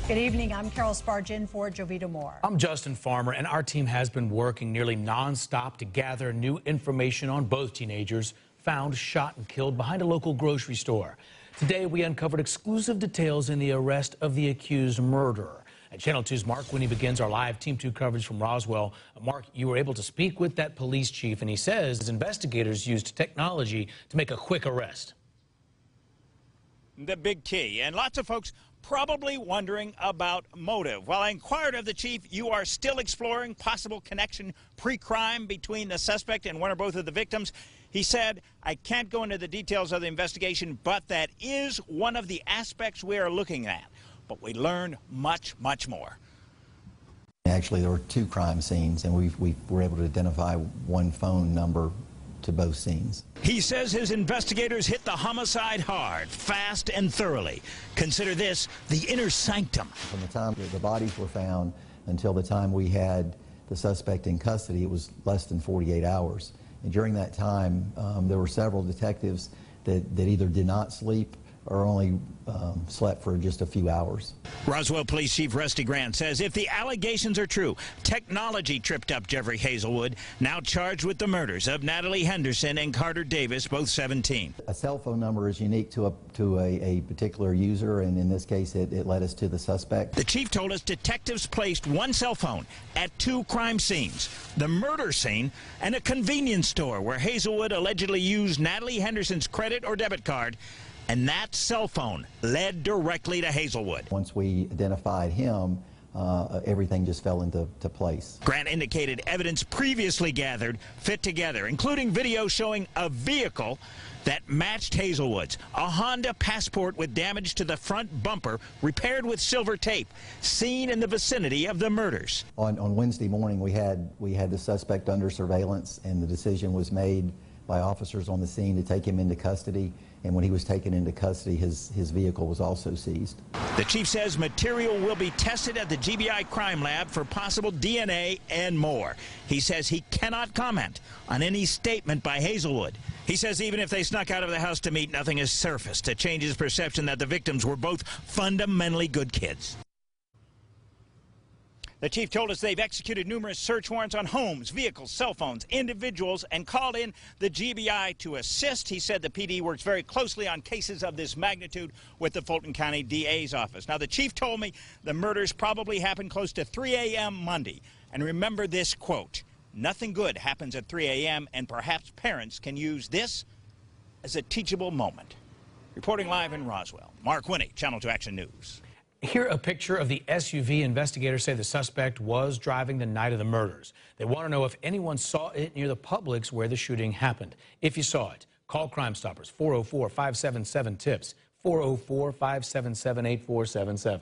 Good evening. I'm Carol Spargin for Jovita Moore. I'm Justin Farmer, and our team has been working nearly nonstop to gather new information on both teenagers found shot and killed behind a local grocery store. Today, we uncovered exclusive details in the arrest of the accused murderer. At Channel 2's Mark Winnie begins our live Team 2 coverage from Roswell. Mark, you were able to speak with that police chief, and he says investigators used technology to make a quick arrest. The big key, and lots of folks probably wondering about motive. While I inquired of the chief, you are still exploring possible connection pre-crime between the suspect and one or both of the victims. He said, I can't go into the details of the investigation, but that is one of the aspects we are looking at. But we learned much, much more. Actually, there were two crime scenes, and we were able to identify one phone number to both scenes. He says his investigators hit the homicide hard, fast, and thoroughly. Consider this the inner sanctum. From the time the bodies were found until the time we had the suspect in custody, it was less than 48 hours. And during that time, there were several detectives that either did not sleep or only slept for just a few hours. Roswell Police Chief Rusty Grant says if the allegations are true, technology tripped up Jeffrey Hazelwood, now charged with the murders of Natalie Henderson and Carter Davis, both 17. A cell phone number is unique to a particular user, and in this case, it led us to the suspect. The chief told us detectives placed one cell phone at two crime scenes, the murder scene and a convenience store where Hazelwood allegedly used Natalie Henderson's credit or debit card. And that cell phone led directly to Hazelwood. Once we identified him, everything just fell into place. Grant indicated evidence previously gathered fit together, including video showing a vehicle that matched Hazelwood's, a Honda Passport with damage to the front bumper, repaired with silver tape, seen in the vicinity of the murders. On Wednesday morning, we had the suspect under surveillance, and the decision was made by officers on the scene to take him into custody. And when he was taken into custody, his vehicle was also seized. The chief says material will be tested at the GBI crime lab for possible DNA and more. He says he cannot comment on any statement by Hazelwood. He says even if they snuck out of the house to meet, nothing has surfaced to change his perception that the victims were both fundamentally good kids. The chief told us they've executed numerous search warrants on homes, vehicles, cell phones, individuals, and called in the GBI to assist. He said the PD works very closely on cases of this magnitude with the Fulton County DA's office. Now, the chief told me the murders probably happened close to 3 a.m. Monday. And remember this quote, nothing good happens at 3 a.m., and perhaps parents can use this as a teachable moment. Reporting live in Roswell, Mark Winnie, Channel 2 Action News. Here a picture of the SUV investigators say the suspect was driving the night of the murders. They want to know if anyone saw it near the Publix where the shooting happened. If you saw it, call Crime Stoppers, 404-577-TIPS, 404-577-8477.